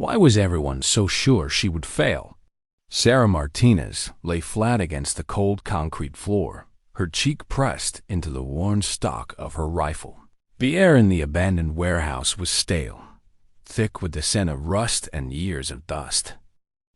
Why was everyone so sure she would fail? Sarah Martinez lay flat against the cold concrete floor, her cheek pressed into the worn stock of her rifle. The air in the abandoned warehouse was stale, thick with the scent of rust and years of dust.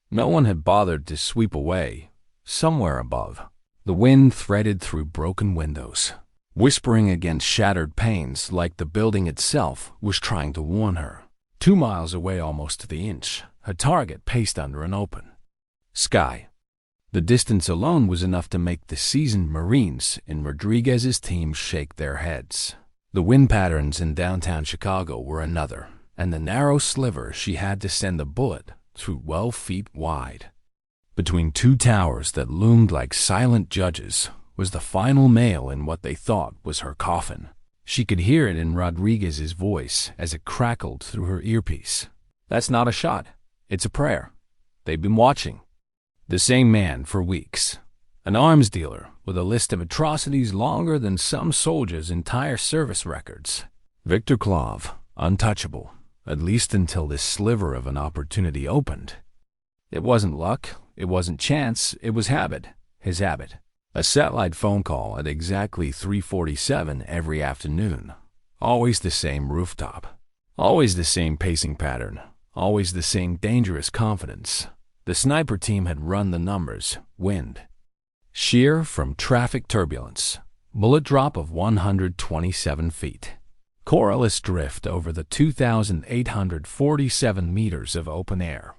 No one had bothered to sweep away. Somewhere above, the wind threaded through broken windows, whispering against shattered panes like the building itself was trying to warn her. 2 miles away, almost to the inch, a target paced under an open sky. The distance alone was enough to make the seasoned Marines in Rodriguez's team shake their heads. The wind patterns in downtown Chicago were another, and the narrow sliver she had to send the bullet through 12 feet wide. Between two towers that loomed like silent judges was the final nail in what they thought was her coffin. She could hear it in Rodriguez's voice as it crackled through her earpiece. "That's not a shot. It's a prayer. They've been watching." The same man for weeks. An arms dealer with a list of atrocities longer than some soldiers' entire service records. Victor Klov, untouchable, at least until this sliver of an opportunity opened. It wasn't luck, it wasn't chance, it was habit. His habit. A satellite phone call at exactly 3:47 every afternoon. Always the same rooftop. Always the same pacing pattern. Always the same dangerous confidence. The sniper team had run the numbers. Wind shear from traffic turbulence. Bullet drop of 127 feet. Coriolis drift over the 2,847 meters of open air.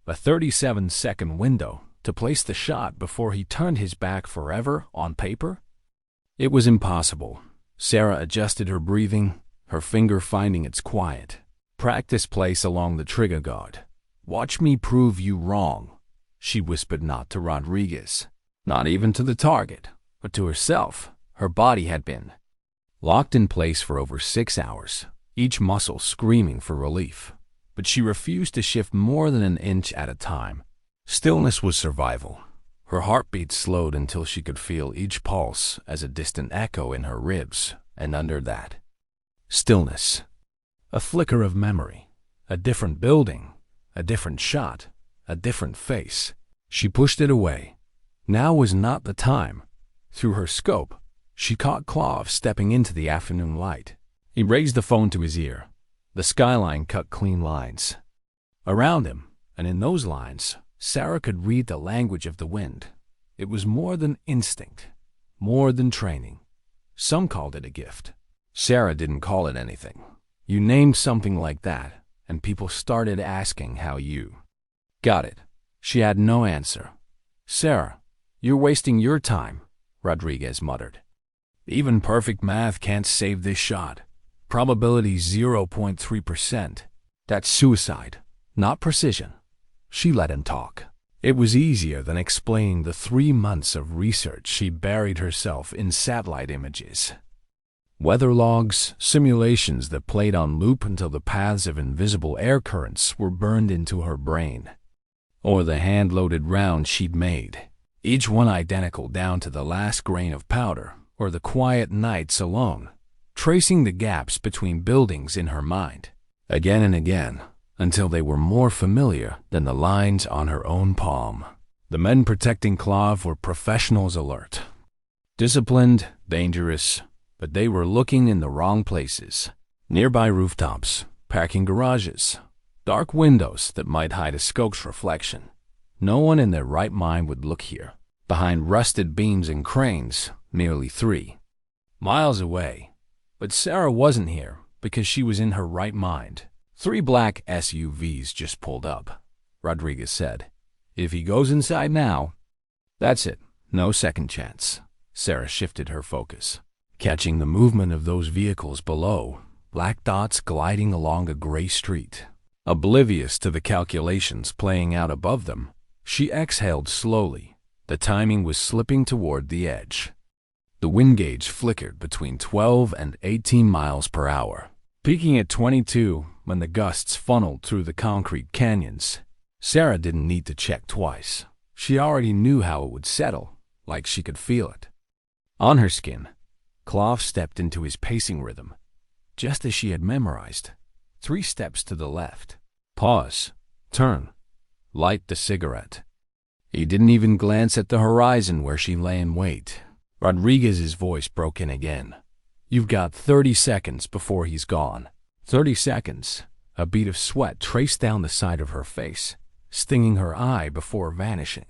A 37-second window to place the shot before he turned his back forever on paper? It was impossible. Sarah adjusted her breathing, her finger finding its quiet. Practice place along the trigger guard. "Watch me prove you wrong," she whispered, not to Rodriguez, not even to the target, but to herself. Her body had been locked in place for over 6 hours, each muscle screaming for relief. But she refused to shift more than an inch at a time. Stillness was survival. Her heartbeat slowed until she could feel each pulse as a distant echo in her ribs, and under that stillness, a flicker of memory, a different building, a different shot, a different face. She pushed it away. Now was not the time. Through her scope, she caught Klov stepping into the afternoon light. He raised the phone to his ear. The skyline cut clean lines around him, and in those lines, Sarah could read the language of the wind. It was more than instinct, more than training. Some called it a gift. Sarah didn't call it anything. You named something like that, and people started asking how you got it. She had no answer. "Sarah, you're wasting your time," Rodriguez muttered. "Even perfect math can't save this shot. Probability 0.3%. That's suicide, not precision." She let him talk. It was easier than explaining the 3 months of research she buried herself in satellite images. Weather logs, simulations that played on loop until the paths of invisible air currents were burned into her brain. Or the hand-loaded rounds she'd made, each one identical down to the last grain of powder, or the quiet nights alone, tracing the gaps between buildings in her mind, again and again, until they were more familiar than the lines on her own palm. The men protecting Klov were professionals alert. Disciplined, dangerous, but they were looking in the wrong places. Nearby rooftops, parking garages, dark windows that might hide a scope's reflection. No one in their right mind would look here. Behind rusted beams and cranes, nearly 3 miles away. But Sarah wasn't here because she was in her right mind. 3 black SUVs just pulled up, Rodriguez said. "If he goes inside now..." That's it. No second chance. Sarah shifted her focus, catching the movement of those vehicles below, black dots gliding along a gray street. Oblivious to the calculations playing out above them, she exhaled slowly. The timing was slipping toward the edge. The wind gauge flickered between 12 and 18 miles per hour, peaking at 22 when the gusts funneled through the concrete canyons. Sarah didn't need to check twice. She already knew how it would settle, like she could feel it on her skin. Klov stepped into his pacing rhythm, just as she had memorized. 3 steps to the left. Pause. Turn. Light the cigarette. He didn't even glance at the horizon where she lay in wait. Rodriguez's voice broke in again. You've got 30 seconds before he's gone. 30 seconds. A bead of sweat traced down the side of her face, stinging her eye before vanishing.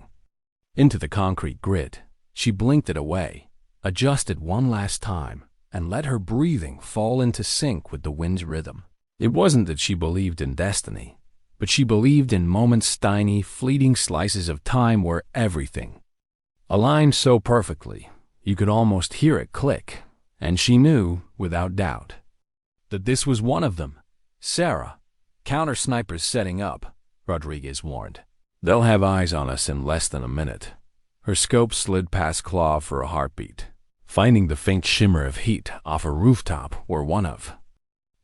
Into the concrete grid, she blinked it away, adjusted one last time, and let her breathing fall into sync with the wind's rhythm. It wasn't that she believed in destiny, but she believed in moments, tiny, fleeting slices of time where everything aligned so perfectly you could almost hear it click, and she knew, without doubt, that this was one of them. Sarah, counter-snipers setting up, Rodriguez warned. They'll have eyes on us in less than a minute. Her scope slid past Claw for a heartbeat, finding the faint shimmer of heat off a rooftop where one of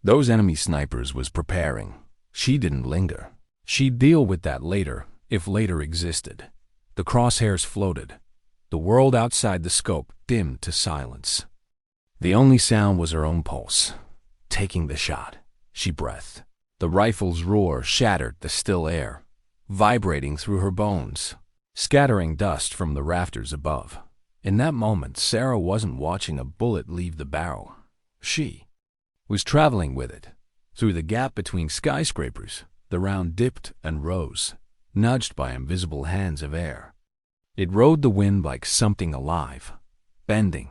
those enemy snipers was preparing. She didn't linger. She'd deal with that later, if later existed. The crosshairs floated. The world outside the scope dimmed to silence. The only sound was her own pulse. Taking the shot, she breathed. The rifle's roar shattered the still air, vibrating through her bones, scattering dust from the rafters above. In that moment, Sarah wasn't watching a bullet leave the barrel. She was traveling with it. Through the gap between skyscrapers, the round dipped and rose, nudged by invisible hands of air. It rode the wind like something alive, bending,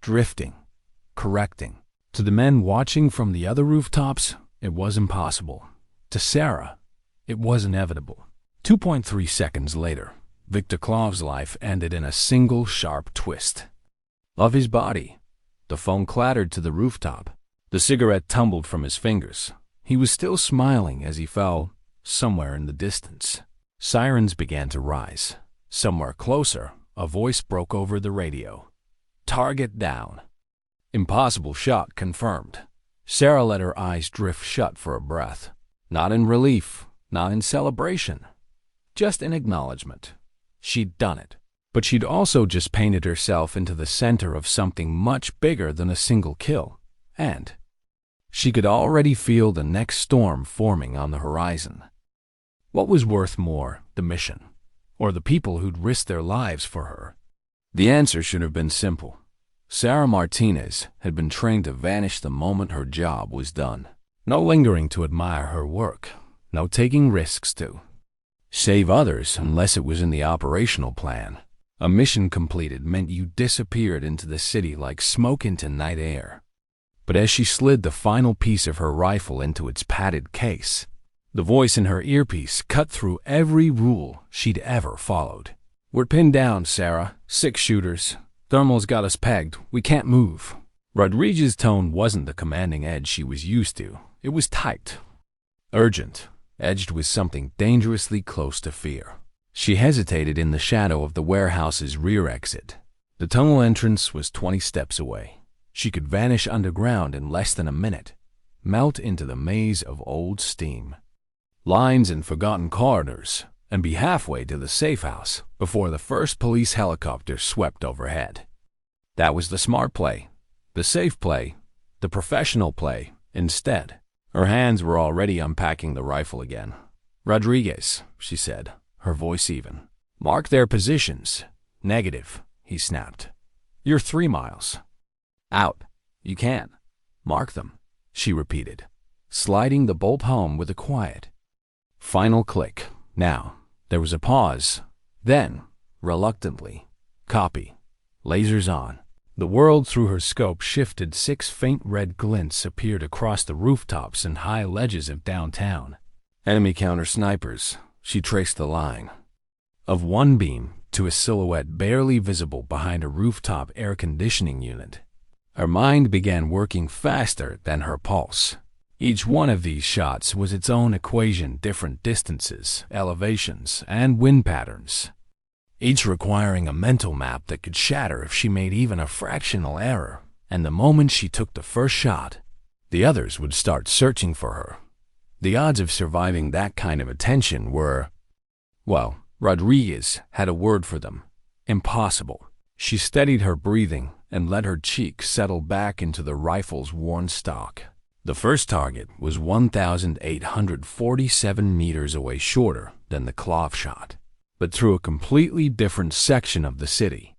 drifting, correcting. To the men watching from the other rooftops, it was impossible. To Sarah, it was inevitable. 2.3 seconds later, Victor Klov's life ended in a single sharp twist of his body. The phone clattered to the rooftop. The cigarette tumbled from his fingers. He was still smiling as he fell somewhere in the distance. Sirens began to rise. Somewhere closer, a voice broke over the radio. Target down. Impossible shot confirmed. Sarah let her eyes drift shut for a breath. Not in relief, not in celebration, just in acknowledgement. She'd done it. But she'd also just painted herself into the center of something much bigger than a single kill. And she could already feel the next storm forming on the horizon. What was worth more, the mission, or the people who'd risked their lives for her? The answer should have been simple. Sarah Martinez had been trained to vanish the moment her job was done. No lingering to admire her work, no taking risks to save others unless it was in the operational plan. A mission completed meant you disappeared into the city like smoke into night air. But as she slid the final piece of her rifle into its padded case, the voice in her earpiece cut through every rule she'd ever followed. We're pinned down, Sarah. 6 shooters. Thermal's got us pegged. We can't move. Rodriguez's tone wasn't the commanding edge she was used to. It was tight, urgent, edged with something dangerously close to fear. She hesitated in the shadow of the warehouse's rear exit. The tunnel entrance was 20 steps away. She could vanish underground in less than a minute, melt into the maze of old steam, lines and forgotten corridors, and be halfway to the safe house before the first police helicopter swept overhead. That was the smart play, the safe play, the professional play. Instead, her hands were already unpacking the rifle again. Rodriguez, she said, her voice even. Mark their positions. Negative, he snapped. You're 3 miles. Out. You can. Mark them, she repeated, sliding the bolt home with a quiet, final click. Now, there was a pause. Then, reluctantly, copy. Lasers on. The world through her scope shifted. 6 faint red glints appeared across the rooftops and high ledges of downtown. Enemy counter-snipers. She traced the line of one beam to a silhouette barely visible behind a rooftop air conditioning unit. Her mind began working faster than her pulse. Each one of these shots was its own equation, different distances, elevations, and wind patterns, each requiring a mental map that could shatter if she made even a fractional error. And the moment she took the first shot, the others would start searching for her. The odds of surviving that kind of attention were, well, Rodriguez had a word for them: impossible. She steadied her breathing and let her cheek settle back into the rifle's worn stock. The first target was 1,847 meters away, shorter than the cloth shot, but through a completely different section of the city.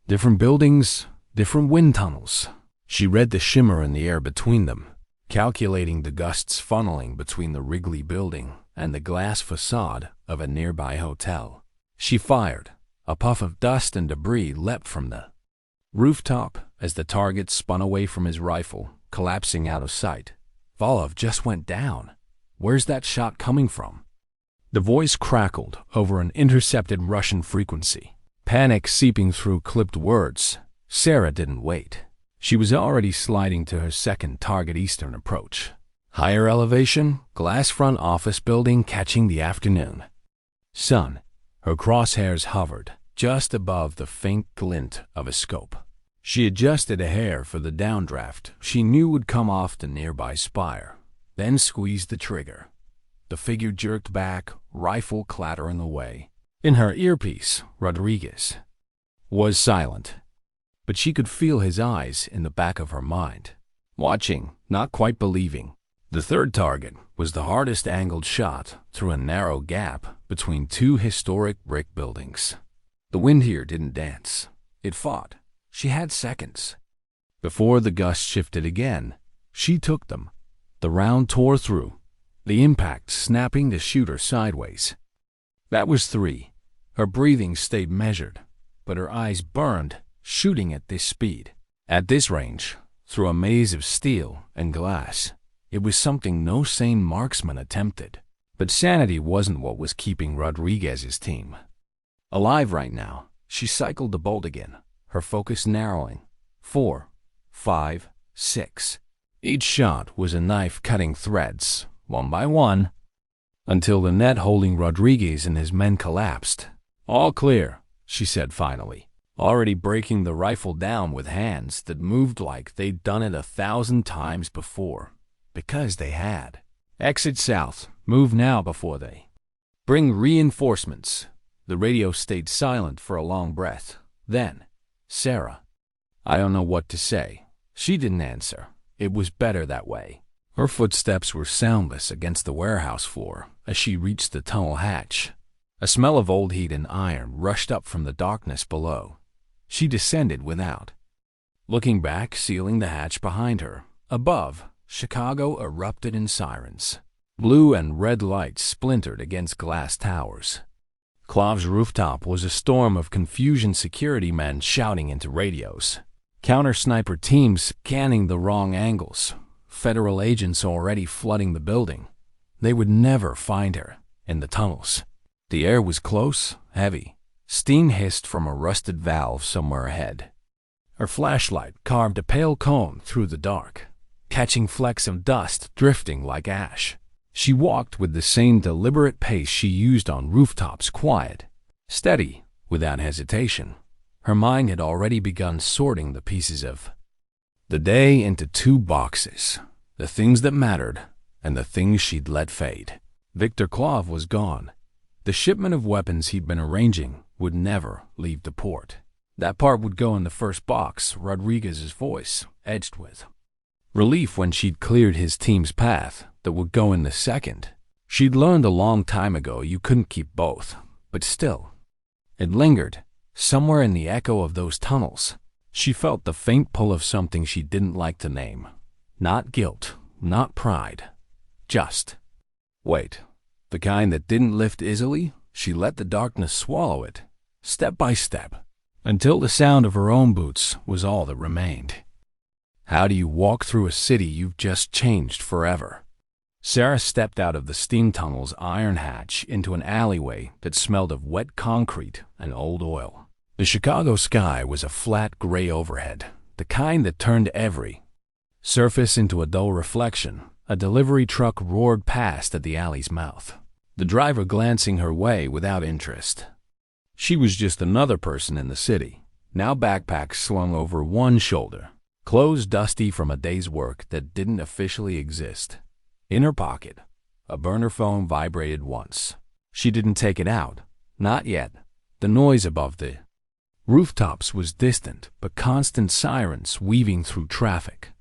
Different buildings, different wind tunnels. She read the shimmer in the air between them, calculating the gusts funneling between the Wrigley building and the glass facade of a nearby hotel. She fired. A puff of dust and debris leapt from the rooftop as the target spun away from his rifle, collapsing out of sight. Volov just went down. Where's that shot coming from? The voice crackled over an intercepted Russian frequency, panic seeping through clipped words. Sarah didn't wait. She was already sliding to her second target, eastern approach. Higher elevation, glass front office building catching the afternoon sun. Her crosshairs hovered just above the faint glint of a scope. She adjusted a hair for the downdraft she knew would come off the nearby spire, then squeezed the trigger. The figure jerked back, rifle clattering away. In her earpiece, Rodriguez was silent, but she could feel his eyes in the back of her mind, watching, not quite believing. The third target was the hardest angled shot through a narrow gap between two historic brick buildings. The wind here didn't dance. It fought. She had seconds. Before the gust shifted again, she took them. The round tore through, the impact snapping the shooter sideways. That was 3. Her breathing stayed measured, but her eyes burned, shooting at this speed. At this range, through a maze of steel and glass, it was something no sane marksman attempted. But sanity wasn't what was keeping Rodriguez's team alive right now. She cycled the bolt again, her focus narrowing. 4, 5, 6. Each shot was a knife cutting threads, one by one, until the net holding Rodriguez and his men collapsed. All clear, she said finally, already breaking the rifle down with hands that moved like they'd done it 1,000 times before. Because they had. Exit south. Move now before they bring reinforcements. The radio stayed silent for a long breath. Then, Sarah. I don't know what to say. She didn't answer. It was better that way. Her footsteps were soundless against the warehouse floor as she reached the tunnel hatch. A smell of old heat and iron rushed up from the darkness below. She descended without looking back, sealing the hatch behind her. Above, Chicago erupted in sirens. Blue and red lights splintered against glass towers. Klov's rooftop was a storm of confusion, security men shouting into radios. Counter-sniper teams scanning the wrong angles. Federal agents already flooding the building. They would never find her in the tunnels. The air was close, heavy. Steam hissed from a rusted valve somewhere ahead. Her flashlight carved a pale cone through the dark, catching flecks of dust drifting like ash. She walked with the same deliberate pace she used on rooftops, quiet, steady, without hesitation. Her mind had already begun sorting the pieces of the day into 2 boxes, the things that mattered and the things she'd let fade. Victor Klov was gone. The shipment of weapons he'd been arranging would never leave the port. That part would go in the first box, Rodriguez's voice edged with relief when she'd cleared his team's path. That would go in the second. She'd learned a long time ago you couldn't keep both, but still, it lingered, somewhere in the echo of those tunnels. She felt the faint pull of something she didn't like to name. Not guilt, not pride, just weight. The kind that didn't lift easily. She let the darkness swallow it, step by step, until the sound of her own boots was all that remained. How do you walk through a city you've just changed forever? Sarah stepped out of the steam tunnel's iron hatch into an alleyway that smelled of wet concrete and old oil. The Chicago sky was a flat gray overhead, the kind that turned every surface into a dull reflection. A delivery truck roared past at the alley's mouth, the driver glancing her way without interest. She was just another person in the city, now backpack slung over one shoulder, clothes dusty from a day's work that didn't officially exist. In her pocket, a burner phone vibrated once. She didn't take it out. Not yet. The noise above the rooftops was distant, but constant sirens weaving through traffic.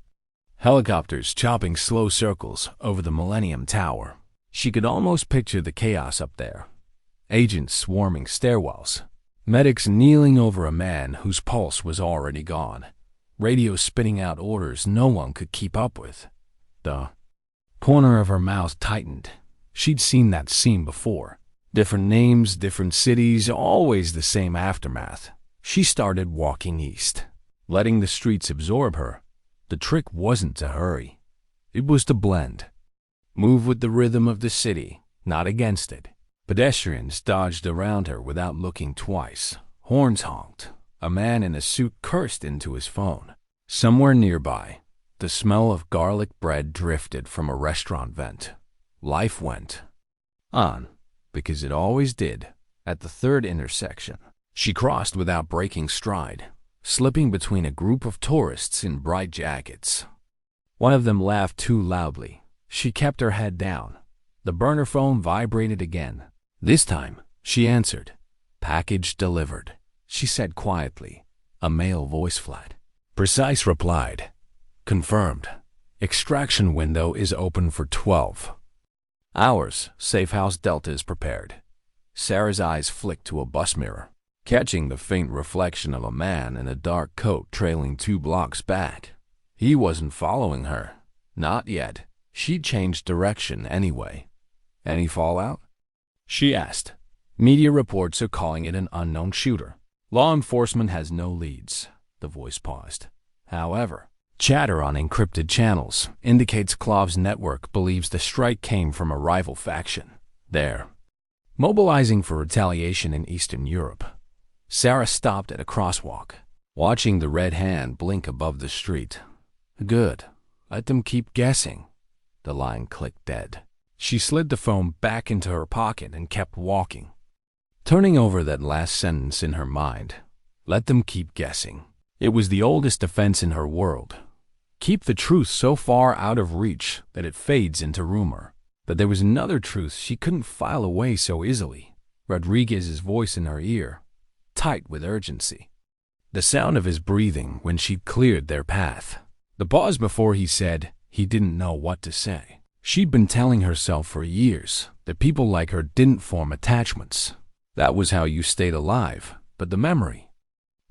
Helicopters chopping slow circles over the Millennium Tower. She could almost picture the chaos up there. Agents swarming stairwells. Medics kneeling over a man whose pulse was already gone. Radio spitting out orders no one could keep up with. The corner of her mouth tightened. She'd seen that scene before. Different names, different cities, always the same aftermath. She started walking east, letting the streets absorb her. The trick wasn't to hurry. It was to blend. Move with the rhythm of the city, not against it. Pedestrians dodged around her without looking twice. Horns honked. A man in a suit cursed into his phone. Somewhere nearby, the smell of garlic bread drifted from a restaurant vent. Life went on, because it always did, at the third intersection. She crossed without breaking stride, slipping between a group of tourists in bright jackets. One of them laughed too loudly. She kept her head down. The burner phone vibrated again. This time, she answered. "Package delivered," she said quietly. A male voice flat. Precise replied. "Confirmed. Extraction window is open for 12 hours. Safe house Delta is prepared." Sarah's eyes flicked to a bus mirror, catching the faint reflection of a man in a dark coat trailing 2 blocks back. He wasn't following her. Not yet. She'd changed direction anyway. "Any fallout?" she asked. "Media reports are calling it an unknown shooter. Law enforcement has no leads." The voice paused. "However, chatter on encrypted channels indicates Klov's network believes the strike came from a rival faction. They're mobilizing for retaliation in Eastern Europe." Sarah stopped at a crosswalk, watching the red hand blink above the street. "Good. Let them keep guessing." The line clicked dead. She slid the phone back into her pocket and kept walking, turning over that last sentence in her mind. Let them keep guessing. It was the oldest defense in her world. Keep the truth so far out of reach that it fades into rumor. But there was another truth she couldn't file away so easily. Rodriguez's voice in her ear, tight with urgency. The sound of his breathing when she'd cleared their path. The pause before he said he didn't know what to say. She'd been telling herself for years that people like her didn't form attachments. That was how you stayed alive. But the memory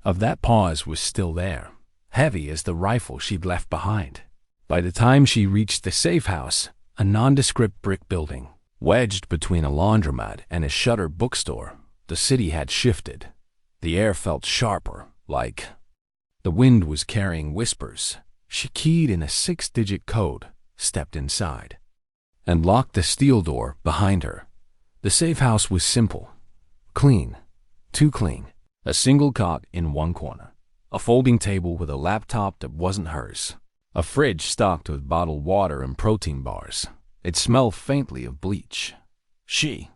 of that pause was still there, heavy as the rifle she'd left behind. By the time she reached the safe house, a nondescript brick building, wedged between a laundromat and a shuttered bookstore, the city had shifted. The air felt sharper, like the wind was carrying whispers. She keyed in a 6-digit code, stepped inside, and locked the steel door behind her. The safe house was simple, clean, too clean. A single cot in one corner, a folding table with a laptop that wasn't hers, a fridge stocked with bottled water and protein bars. It smelled faintly of bleach. She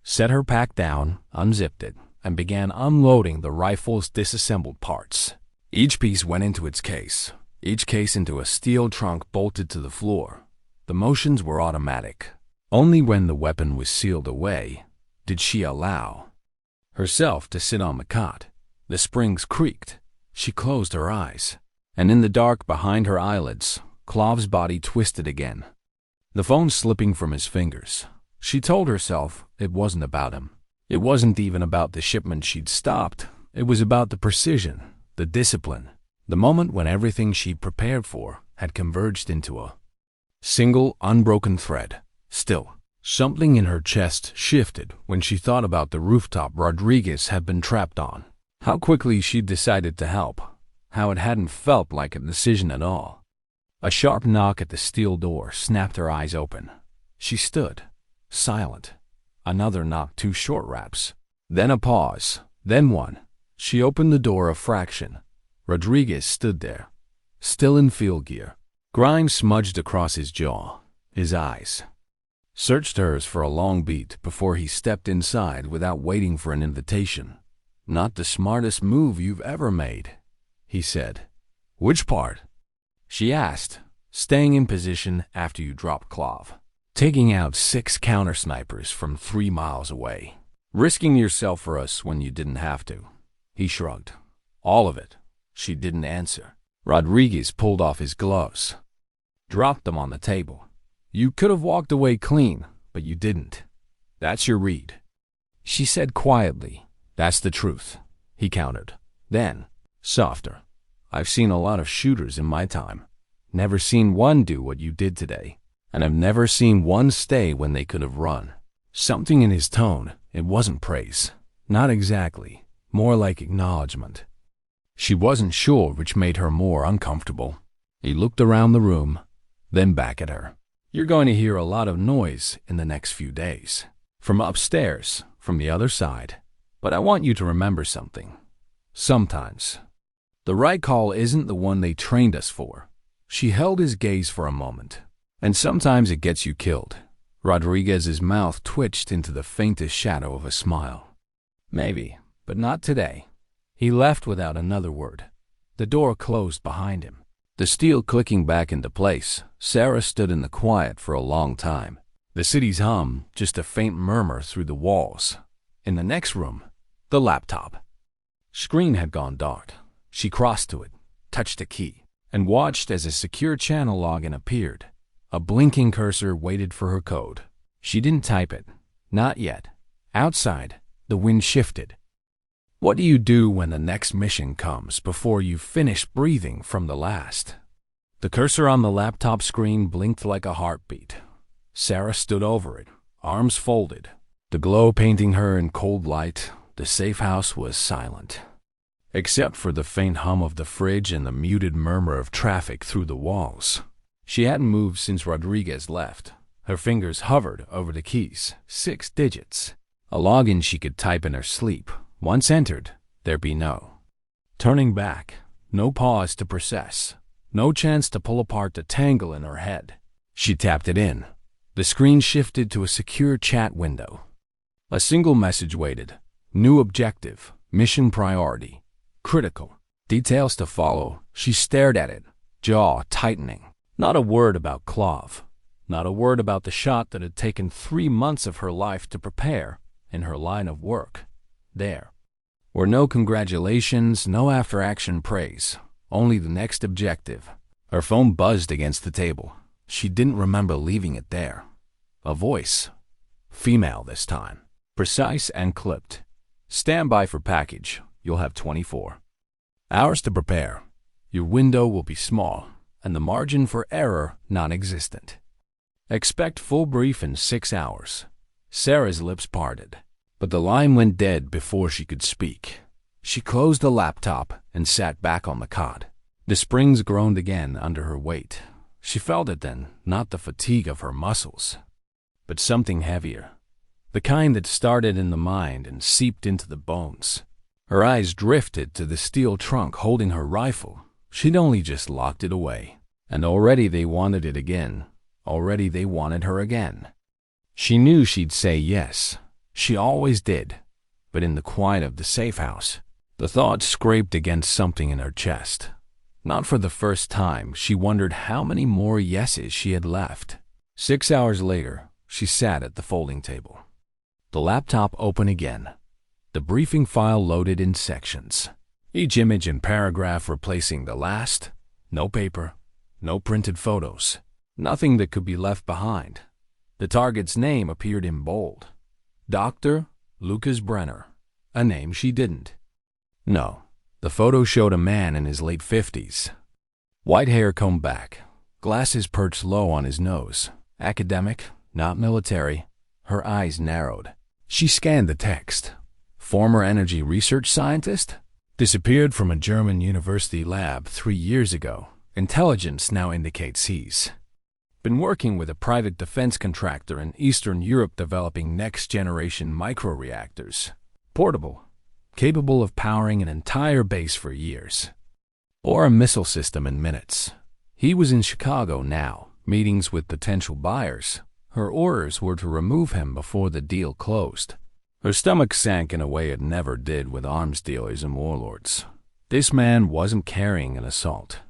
set her pack down, unzipped it, and began unloading the rifle's disassembled parts. Each piece went into its case, each case into a steel trunk bolted to the floor. The motions were automatic. Only when the weapon was sealed away did she allow herself to sit on the cot. The springs creaked. She closed her eyes, and in the dark behind her eyelids, Klov's body twisted again, the phone slipping from his fingers. She told herself it wasn't about him. It wasn't even about the shipment she'd stopped. It was about the precision, the discipline, the moment when everything she'd prepared for had converged into a single, unbroken thread. Still, something in her chest shifted when she thought about the rooftop Rodriguez had been trapped on. How quickly she'd decided to help. How it hadn't felt like a decision at all. A sharp knock at the steel door snapped her eyes open. She stood, silent. Another knock, 2 short raps. Then a pause, then one. She opened the door a fraction. Rodriguez stood there, still in field gear. Grime smudged across his jaw. His eyes searched hers for a long beat before he stepped inside without waiting for an invitation. "Not the smartest move you've ever made," he said. "Which part?" she asked. "Staying in position after you dropped Klov. Taking out 6 counter-snipers from 3 miles away. Risking yourself for us when you didn't have to." He shrugged. "All of it." She didn't answer. Rodriguez pulled off his gloves. dropped them on the table. You could have walked away clean, but you didn't. That's your read. She said quietly, "That's the truth," he countered. Then, softer, "I've seen a lot of shooters in my time. Never seen one do what you did today. And I've never seen one stay when they could have run." Something in his tone, it wasn't praise. Not exactly. More like acknowledgement. She wasn't sure which made her more uncomfortable. He looked around the room, then back at her. "You're going to hear a lot of noise in the next few days. From upstairs, from the other side. But I want you to remember something. Sometimes the right call isn't the one they trained us for." She held his gaze for a moment. "And sometimes it gets you killed." Rodriguez's mouth twitched into the faintest shadow of a smile. "Maybe, but not today." He left without another word. The door closed behind him. The steel clicking back into place, Sarah stood in the quiet for a long time. The city's hum, just a faint murmur through the walls. In the next room, the laptop. Screen had gone dark. She crossed to it, touched a key, and watched as a secure channel login appeared. A blinking cursor waited for her code. She didn't type it. Not yet. Outside, the wind shifted. What do you do when the next mission comes before you've finished breathing from the last? The cursor on the laptop screen blinked like a heartbeat. Sarah stood over it, arms folded. The glow painting her in cold light, the safe house was silent. Except for the faint hum of the fridge and the muted murmur of traffic through the walls. She hadn't moved since Rodriguez left. Her fingers hovered over the keys, 6 digits. A login she could type in her sleep. Once entered, there'd be no turning back, no pause to process, no chance to pull apart the tangle in her head. She tapped it in. The screen shifted to a secure chat window. A single message waited. New objective, mission priority, critical. Details to follow. She stared at it, jaw tightening. Not a word about Clove. Not a word about the shot that had taken 3 months of her life to prepare in her line of work. There were no congratulations, no after-action praise, only the next objective. Her phone buzzed against the table. She didn't remember leaving it there. A voice. Female this time. Precise and clipped. "Stand by for package. You'll have 24 hours to prepare. Your window will be small, and the margin for error non-existent. Expect full brief in 6 hours." Sarah's lips parted, but the line went dead before she could speak. She closed the laptop and sat back on the cot. The springs groaned again under her weight. She felt it then, not the fatigue of her muscles, but something heavier, the kind that started in the mind and seeped into the bones. Her eyes drifted to the steel trunk holding her rifle. She'd only just locked it away, and already they wanted it again. Already they wanted her again. She knew she'd say yes. She always did. But in the quiet of the safe house, the thought scraped against something in her chest. Not for the first time, she wondered how many more yeses she had left. 6 hours later, she sat at the folding table. The laptop opened again. The briefing file loaded in sections. Each image and paragraph replacing the last. No paper, no printed photos, nothing that could be left behind. The target's name appeared in bold. Dr. Lukas Brenner, a name she didn't. No, the photo showed a man in his late 50s. White hair combed back, glasses perched low on his nose. Academic, not military. Her eyes narrowed. She scanned the text. Former energy research scientist? Disappeared from a German university lab 3 years ago. Intelligence now indicates he's been working with a private defense contractor in Eastern Europe developing next-generation microreactors. Portable, capable of powering an entire base for years. Or a missile system in minutes. He was in Chicago now, meetings with potential buyers. Her orders were to remove him before the deal closed. Her stomach sank in a way it never did with arms dealers and warlords. This man wasn't carrying an assault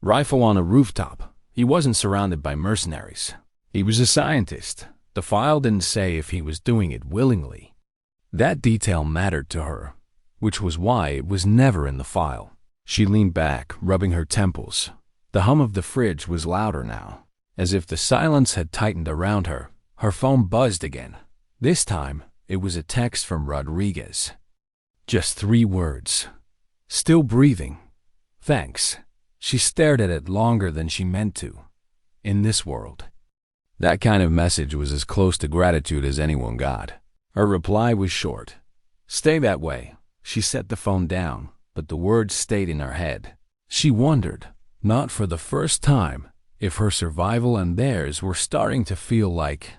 rifle on a rooftop. He wasn't surrounded by mercenaries. He was a scientist. The file didn't say if he was doing it willingly. That detail mattered to her, which was why it was never in the file. She leaned back, rubbing her temples. The hum of the fridge was louder now. As if the silence had tightened around her, her phone buzzed again. This time, it was a text from Rodriguez. Just 3 words. Still breathing. Thanks. She stared at it longer than she meant to. In this world. That kind of message was as close to gratitude as anyone got. Her reply was short. Stay that way. She set the phone down, but the words stayed in her head. She wondered, not for the first time, if her survival and theirs were starting to feel like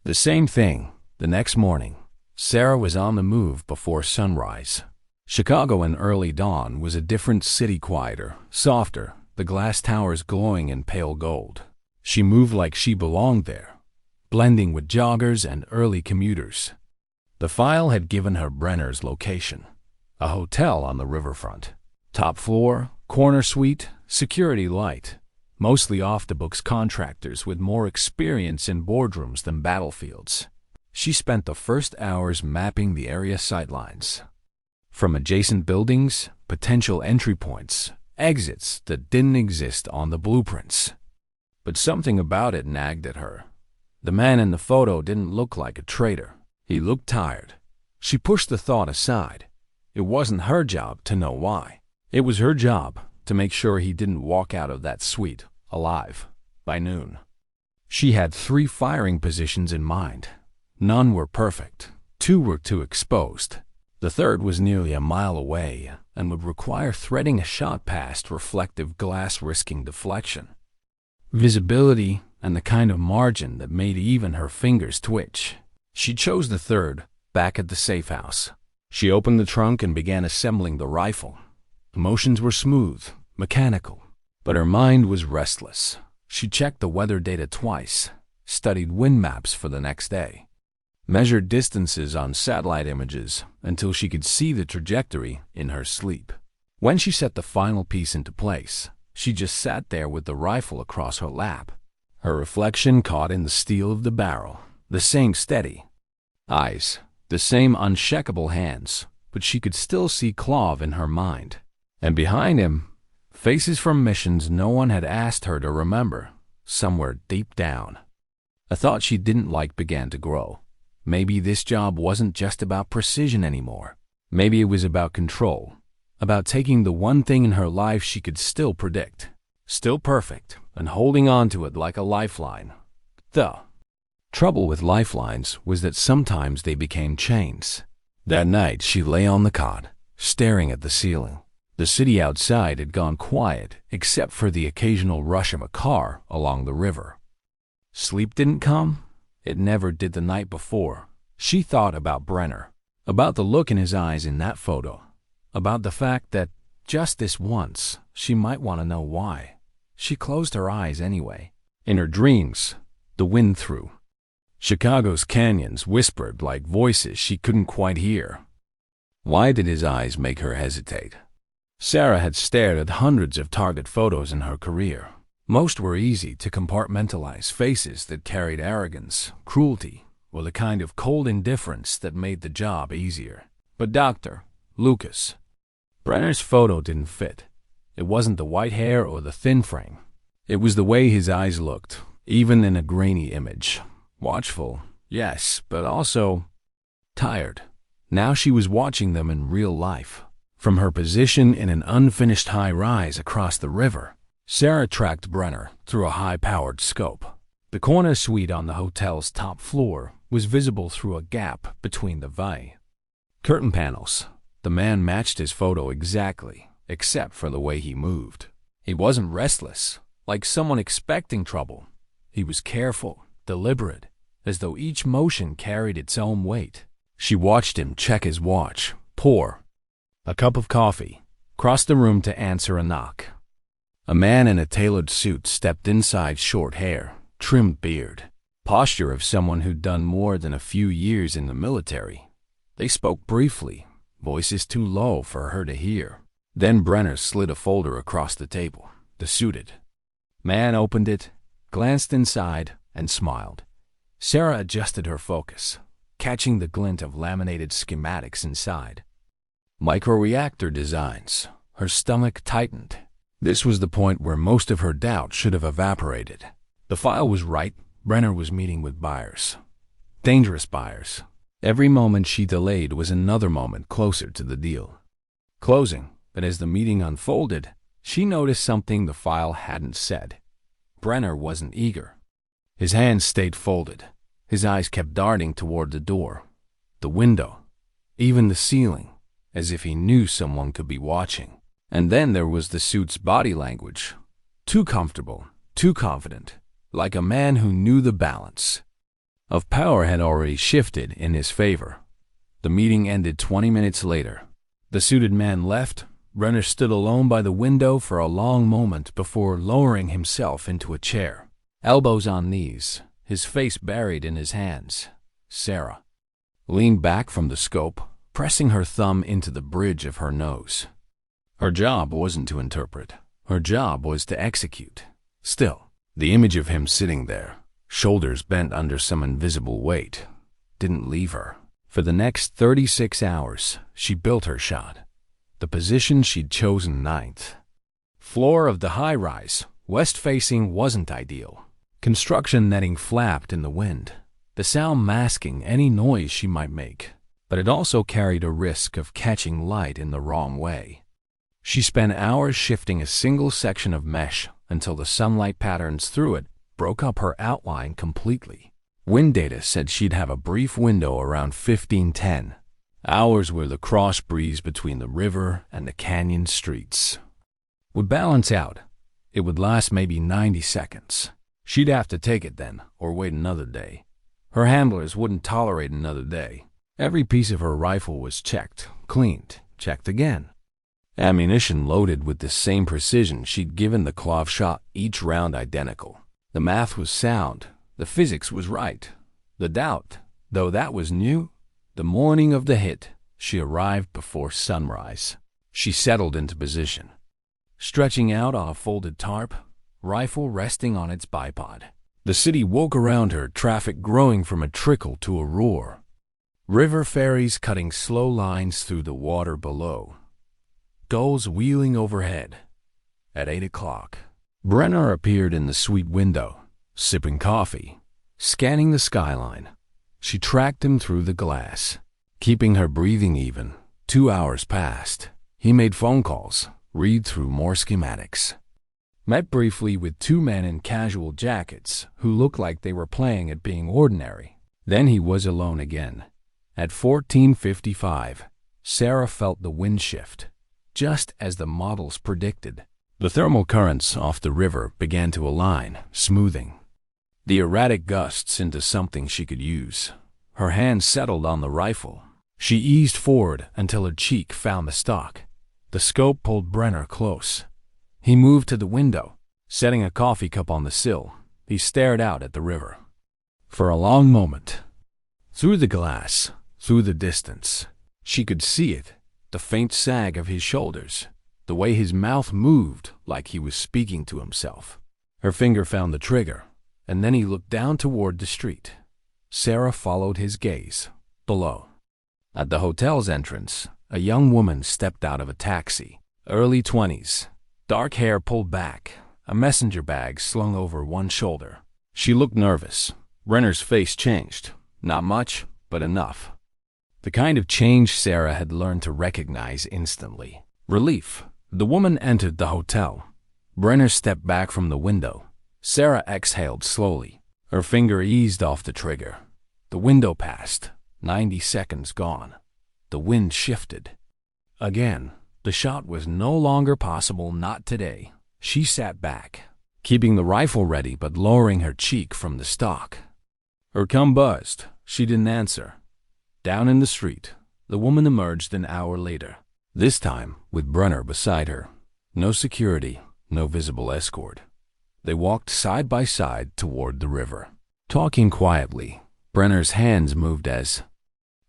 the same thing. The next morning, Sarah was on the move before sunrise. Chicago in early dawn was a different city, quieter, softer, the glass towers glowing in pale gold. She moved like she belonged there, blending with joggers and early commuters. The file had given her Brenner's location, a hotel on the riverfront. Top floor, corner suite, security light, mostly off-the-books contractors with more experience in boardrooms than battlefields. She spent the first hours mapping the area sightlines. From adjacent buildings, potential entry points, exits that didn't exist on the blueprints. But something about it nagged at her. The man in the photo didn't look like a traitor. He looked tired. She pushed the thought aside. It wasn't her job to know why. It was her job to make sure he didn't walk out of that suite alive by noon. She had 3 firing positions in mind. None were perfect. 2 were too exposed. The third was nearly a mile away and would require threading a shot past reflective glass, risking deflection. Visibility and the kind of margin that made even her fingers twitch. She chose the third, back at the safe house. She opened the trunk and began assembling the rifle. The motions were smooth, mechanical, but her mind was restless. She checked the weather data twice, studied wind maps for the next day, measured distances on satellite images until she could see the trajectory in her sleep. When she set the final piece into place, she just sat there with the rifle across her lap. Her reflection caught in the steel of the barrel, the same steady eyes, the same unshakable hands, but she could still see Claude in her mind. And behind him, faces from missions no one had asked her to remember, somewhere deep down. A thought she didn't like began to grow. Maybe this job wasn't just about precision anymore. Maybe it was about control, about taking the one thing in her life she could still predict, still perfect, and holding on to it like a lifeline. The trouble with lifelines was that sometimes they became chains. That night she lay on the cot, staring at the ceiling. The city outside had gone quiet except for the occasional rush of a car along the river. Sleep didn't come. It never did the night before. She thought about Brenner, about the look in his eyes in that photo, about the fact that just this once she might want to know why. She closed her eyes anyway. In her dreams, the wind through Chicago's canyons whispered like voices she couldn't quite hear. Why did his eyes make her hesitate? Sarah had stared at hundreds of target photos in her career. Most were easy to compartmentalize, faces that carried arrogance, cruelty, or the kind of cold indifference that made the job easier. But Dr. Lukas Brenner's photo didn't fit. It wasn't the white hair or the thin frame. It was the way his eyes looked, even in a grainy image. Watchful, yes, but also tired. Now she was watching them in real life. From her position in an unfinished high-rise across the river, Sarah tracked Brenner through a high-powered scope. The corner suite on the hotel's top floor was visible through a gap between the curtain panels. The man matched his photo exactly, except for the way he moved. He wasn't restless, like someone expecting trouble. He was careful, deliberate, as though each motion carried its own weight. She watched him check his watch, pour a cup of coffee, cross the room to answer a knock. A man in a tailored suit stepped inside, short hair, trimmed beard, posture of someone who'd done more than a few years in the military. They spoke briefly, voices too low for her to hear. Then Brenner slid a folder across the table. The suited man opened it, glanced inside, and smiled. Sarah adjusted her focus, catching the glint of laminated schematics inside. Microreactor designs. Her stomach tightened. This was the point where most of her doubt should have evaporated. The file was right. Brenner was meeting with buyers. Dangerous buyers. Every moment she delayed was another moment closer to the deal. Closing, but as the meeting unfolded, she noticed something the file hadn't said. Brenner wasn't eager. His hands stayed folded. His eyes kept darting toward the door, the window, even the ceiling, as if he knew someone could be watching. And then there was the suit's body language. Too comfortable, too confident, like a man who knew the balance of power had already shifted in his favor. The meeting ended 20 minutes later. The suited man left. Brenner stood alone by the window for a long moment before lowering himself into a chair, elbows on knees, his face buried in his hands. Sarah leaned back from the scope, pressing her thumb into the bridge of her nose. Her job wasn't to interpret. Her job was to execute. Still, the image of him sitting there, shoulders bent under some invisible weight, didn't leave her. For the next 36 hours, she built her shot. The position she'd chosen, ninth floor of the high-rise, west-facing, wasn't ideal. Construction netting flapped in the wind, the sound masking any noise she might make, but it also carried a risk of catching light in the wrong way. She spent hours shifting a single section of mesh until the sunlight patterns through it broke up her outline completely. Wind data said she'd have a brief window around 1510, hours where the cross breeze between the river and the canyon streets would balance out. It would last maybe 90 seconds. She'd have to take it then, or wait another day. Her handlers wouldn't tolerate another day. Every piece of her rifle was checked, cleaned, checked again. Ammunition loaded with the same precision she'd given the clove shot, each round identical. The math was sound. The physics was right. The doubt, though that was new. The morning of the hit, she arrived before sunrise. She settled into position, stretching out on a folded tarp, rifle resting on its bipod. The city woke around her, traffic growing from a trickle to a roar. River ferries cutting slow lines through the water below. Gulls wheeling overhead. At 8 o'clock, Brenner appeared in the suite window, sipping coffee, scanning the skyline. She tracked him through the glass, keeping her breathing even. 2 hours passed. He made phone calls, read through more schematics. Met briefly with 2 men in casual jackets who looked like they were playing at being ordinary. Then he was alone again. At 14:55, Sarah felt the wind shift, just as the models predicted. The thermal currents off the river began to align, smoothing the erratic gusts into something she could use. Her hand settled on the rifle. She eased forward until her cheek found the stock. The scope pulled Brenner close. He moved to the window, setting a coffee cup on the sill. He stared out at the river. For a long moment, through the glass, through the distance, she could see it, the faint sag of his shoulders, the way his mouth moved like he was speaking to himself. Her finger found the trigger, and then he looked down toward the street. Sarah followed his gaze. Below, at the hotel's entrance, a young woman stepped out of a taxi, early 20s, dark hair pulled back, a messenger bag slung over one shoulder. She looked nervous. Brenner's face changed. Not much, but enough. The kind of change Sarah had learned to recognize instantly. Relief. The woman entered the hotel. Brenner stepped back from the window. Sarah exhaled slowly. Her finger eased off the trigger. The window passed. 90 seconds gone. The wind shifted. Again, the shot was no longer possible, not today. She sat back, keeping the rifle ready but lowering her cheek from the stock. Her cum buzzed. She didn't answer. Down in the street, the woman emerged an hour later, this time with Brenner beside her. No security, no visible escort. They walked side by side toward the river, talking quietly. Brenner's hands moved as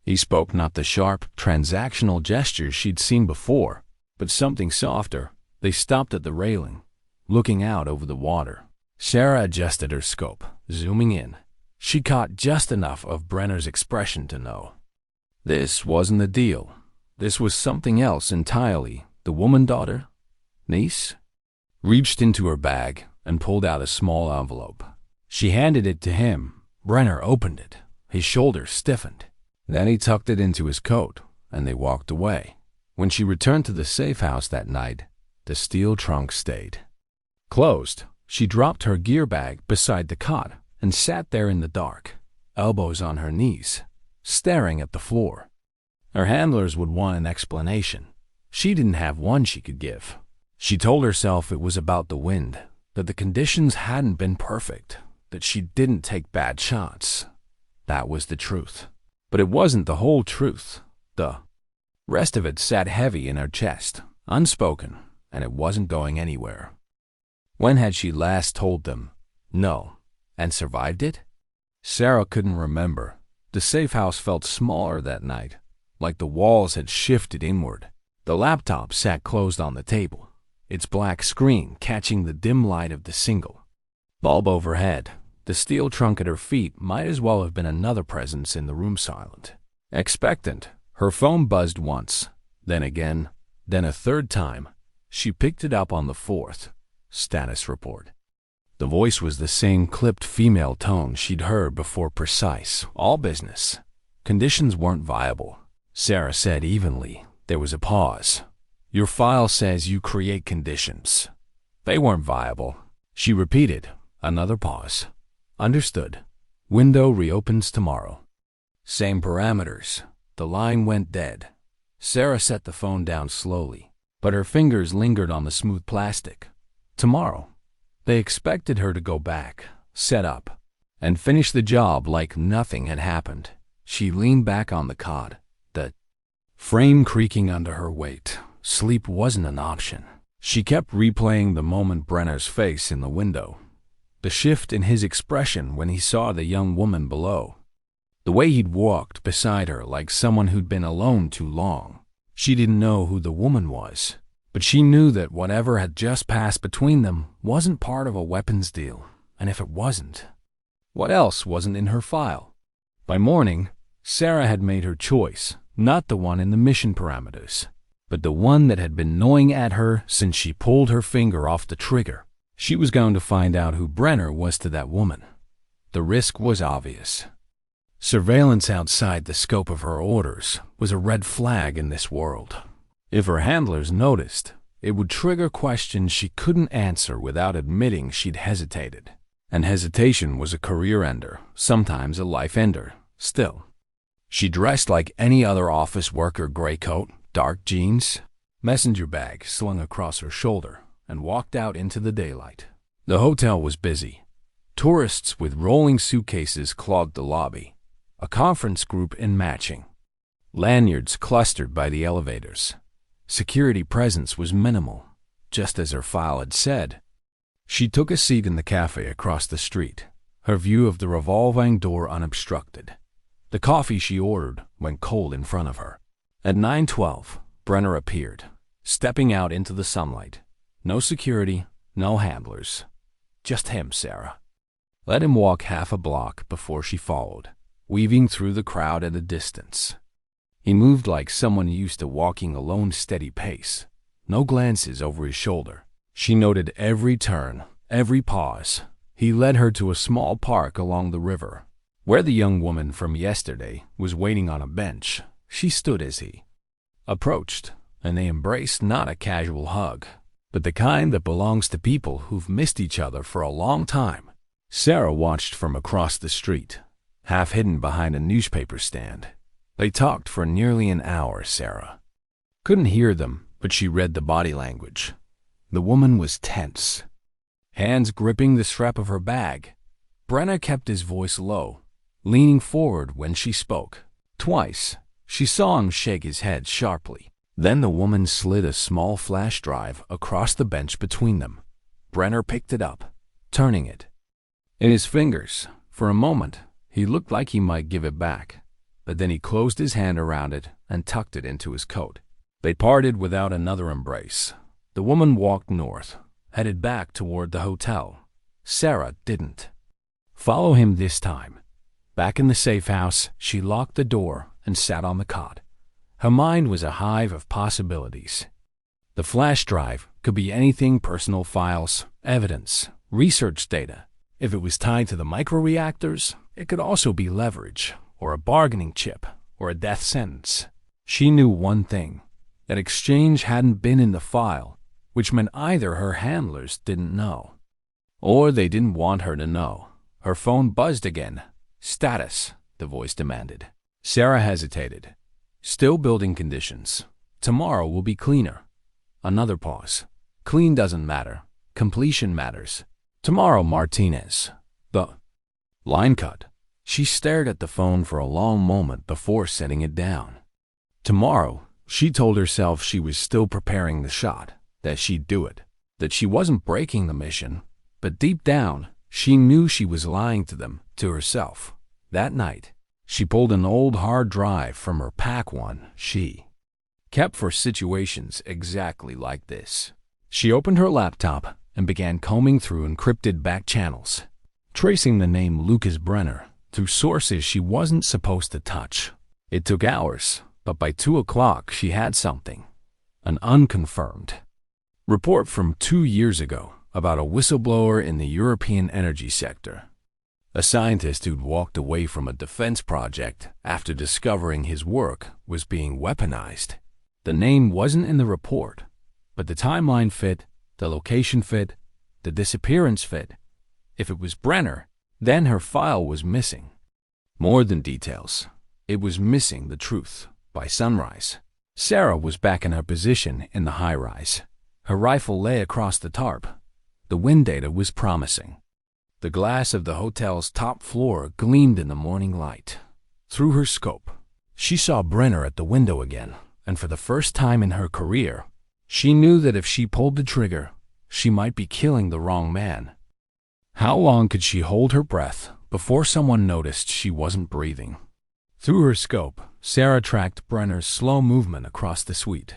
he spoke, not the sharp, transactional gestures she'd seen before, but something softer. They stopped at the railing, looking out over the water. Sarah adjusted her scope, zooming in. She caught just enough of Brenner's expression to know this wasn't the deal. This was something else entirely. The woman daughter? Niece? reached into her bag, and pulled out a small envelope. She handed it to him. Brenner opened it. His shoulders stiffened. Then he tucked it into his coat, and they walked away. When she returned to the safe house that night, the steel trunk stayed closed. She dropped her gear bag beside the cot and sat there in the dark, elbows on her knees, staring at the floor. Her handlers would want an explanation. She didn't have one she could give. She told herself it was about the wind, that the conditions hadn't been perfect, that she didn't take bad shots. That was the truth. But it wasn't the whole truth. The rest of it sat heavy in her chest, unspoken, and it wasn't going anywhere. When had she last told them no and survived it? Sarah couldn't remember. The safe house felt smaller that night, like the walls had shifted inward. The laptop sat closed on the table, its black screen catching the dim light of the single bulb overhead. The steel trunk at her feet might as well have been another presence in the room, silent, expectant. Her phone buzzed once, then again, then a third time. She picked it up on the fourth. Status report. The voice was the same clipped female tone she'd heard before, precise, all business. Conditions weren't viable, Sarah said evenly. There was a pause. Your file says you create conditions. They weren't viable. She repeated. Another pause. Understood. Window reopens tomorrow. Same parameters. The line went dead. Sarah set the phone down slowly, but her fingers lingered on the smooth plastic. Tomorrow. They expected her to go back, set up, and finish the job like nothing had happened. She leaned back on the cot, the frame creaking under her weight. Sleep wasn't an option. She kept replaying the moment, Brenner's face in the window, the shift in his expression when he saw the young woman below, the way he'd walked beside her like someone who'd been alone too long. She didn't know who the woman was, but she knew that whatever had just passed between them wasn't part of a weapons deal, and if it wasn't, what else wasn't in her file? By morning, Sarah had made her choice, not the one in the mission parameters, but the one that had been gnawing at her since she pulled her finger off the trigger. She was going to find out who Brenner was to that woman. The risk was obvious. Surveillance outside the scope of her orders was a red flag in this world. If her handlers noticed, it would trigger questions she couldn't answer without admitting she'd hesitated. And hesitation was a career ender, sometimes a life ender. Still, she dressed like any other office worker, gray coat, dark jeans, messenger bag slung across her shoulder, and walked out into the daylight. The hotel was busy. Tourists with rolling suitcases clogged the lobby, a conference group in matching. Lanyards clustered by the elevators. Security presence was minimal, just as her file had said. She took a seat in the cafe across the street, her view of the revolving door unobstructed. The coffee she ordered went cold in front of her. At 9:12, Brenner appeared, stepping out into the sunlight. No security, no handlers. Just him, Sarah. Let him walk half a block before she followed, weaving through the crowd at a distance. He moved like someone used to walking alone, steady pace. No glances over his shoulder. She noted every turn, every pause. He led her to a small park along the river, where the young woman from yesterday was waiting on a bench. She stood as he approached, and they embraced, not a casual hug, but the kind that belongs to people who've missed each other for a long time. Sarah watched from across the street, half hidden behind a newspaper stand. They talked for nearly an hour. Sarah couldn't hear them, but she read the body language. The woman was tense, hands gripping the strap of her bag. Brenner kept his voice low, leaning forward when she spoke. Twice, she saw him shake his head sharply. Then the woman slid a small flash drive across the bench between them. Brenner picked it up, turning it in his fingers. For a moment, he looked like he might give it back, but then he closed his hand around it and tucked it into his coat. They parted without another embrace. The woman walked north, headed back toward the hotel. Sarah didn't follow him this time. Back in the safe house, she locked the door and sat on the cot. Her mind was a hive of possibilities. The flash drive could be anything: personal files, evidence, research data. If it was tied to the microreactors, it could also be leverage, or a bargaining chip, or a death sentence. She knew one thing: that exchange hadn't been in the file, which meant either her handlers didn't know, or they didn't want her to know. Her phone buzzed again. "Status," the voice demanded. Sarah hesitated. "Still building conditions. Tomorrow will be cleaner." Another pause. "Clean doesn't matter. Completion matters. Tomorrow, Martinez." The line cut. She stared at the phone for a long moment before setting it down. Tomorrow, she told herself she was still preparing the shot, that she'd do it, that she wasn't breaking the mission, but deep down, she knew she was lying to them, to herself. That night, she pulled an old hard drive from her pack, one she kept for situations exactly like this. She opened her laptop and began combing through encrypted back channels, tracing the name Lukas Brenner through sources she wasn't supposed to touch. It took hours, but by 2 o'clock she had something. An unconfirmed report from 2 years ago about a whistleblower in the European energy sector. A scientist who'd walked away from a defense project after discovering his work was being weaponized. The name wasn't in the report, but the timeline fit, the location fit, the disappearance fit. If it was Brenner, then her file was missing. More than details, it was missing the truth. By sunrise, Sarah was back in her position in the high-rise. Her rifle lay across the tarp. The wind data was promising. The glass of the hotel's top floor gleamed in the morning light. Through her scope, she saw Brenner at the window again, and for the first time in her career, she knew that if she pulled the trigger, she might be killing the wrong man. How long could she hold her breath before someone noticed she wasn't breathing? Through her scope, Sarah tracked Brenner's slow movement across the suite.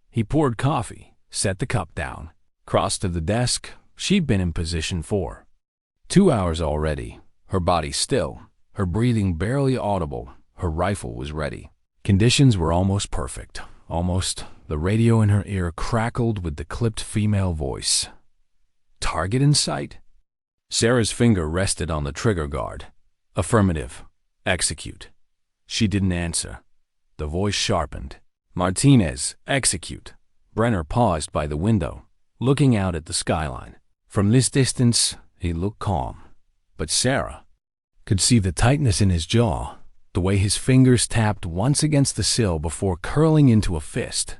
He poured coffee, set the cup down, crossed to the desk she'd been in position for. 2 hours already, her body still, her breathing barely audible, her rifle was ready. Conditions were almost perfect. Almost. The radio in her ear crackled with the clipped female voice. "Target in sight?" Sarah's finger rested on the trigger guard. "Affirmative. Execute." She didn't answer. The voice sharpened. "Martinez, execute." Brenner paused by the window, looking out at the skyline. From this distance, he looked calm. But Sarah could see the tightness in his jaw, the way his fingers tapped once against the sill before curling into a fist.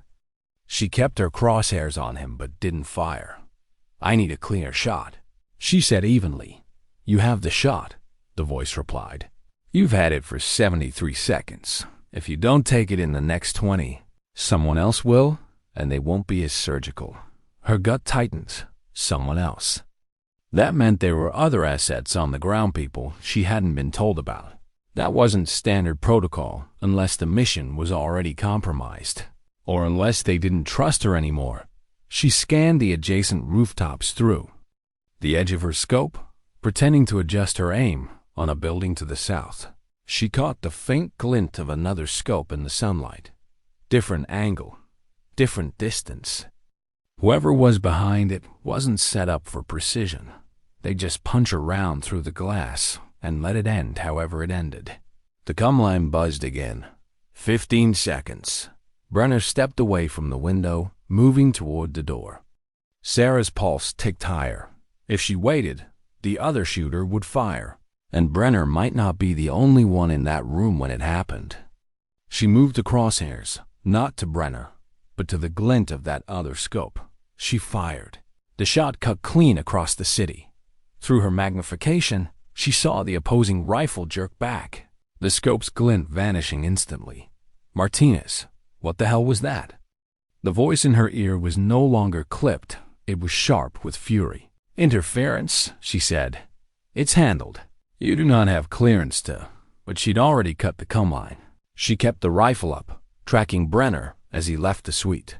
She kept her crosshairs on him but didn't fire. "I need a clear shot," she said evenly. "You have the shot," the voice replied. "You've had it for 73 seconds. If you don't take it in the next 20, someone else will, and they won't be as surgical." Her gut tightened. Someone else. That meant there were other assets on the ground, people she hadn't been told about. That wasn't standard protocol unless the mission was already compromised, or unless they didn't trust her anymore. She scanned the adjacent rooftops through the edge of her scope, pretending to adjust her aim on a building to the south. She caught the faint glint of another scope in the sunlight. Different angle, different distance. Whoever was behind it wasn't set up for precision. They just punch around through the glass and let it end however it ended. The comm line buzzed again. 15 seconds. Brenner stepped away from the window, moving toward the door. Sarah's pulse ticked higher. If she waited, the other shooter would fire, and Brenner might not be the only one in that room when it happened. She moved the crosshairs, not to Brenner, but to the glint of that other scope. She fired. The shot cut clean across the city. Through her magnification, she saw the opposing rifle jerk back, the scope's glint vanishing instantly. "Martinez, what the hell was that?" The voice in her ear was no longer clipped. It was sharp with fury. "Interference," she said. "It's handled. You do not have clearance to..." But she'd already cut the comm line. She kept the rifle up, tracking Brenner as he left the suite.